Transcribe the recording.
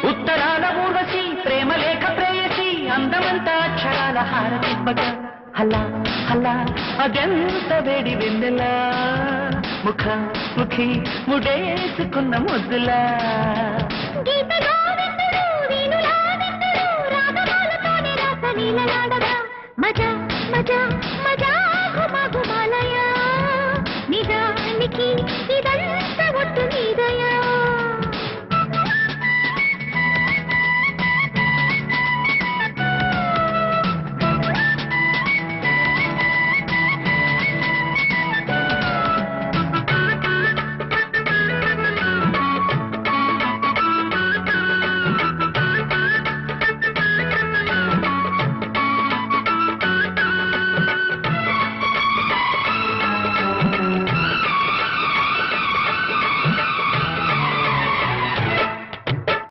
ఉత్తరాల ఊర్వశి ప్రేమ లేఖ ప్రేయసి అందమంతా అక్షరాల హారతిప్పగా హలా హలా అదెంత వేడి వెన్నెలా ముఖ ముఖి ముడేసుకున్న ముద్దులా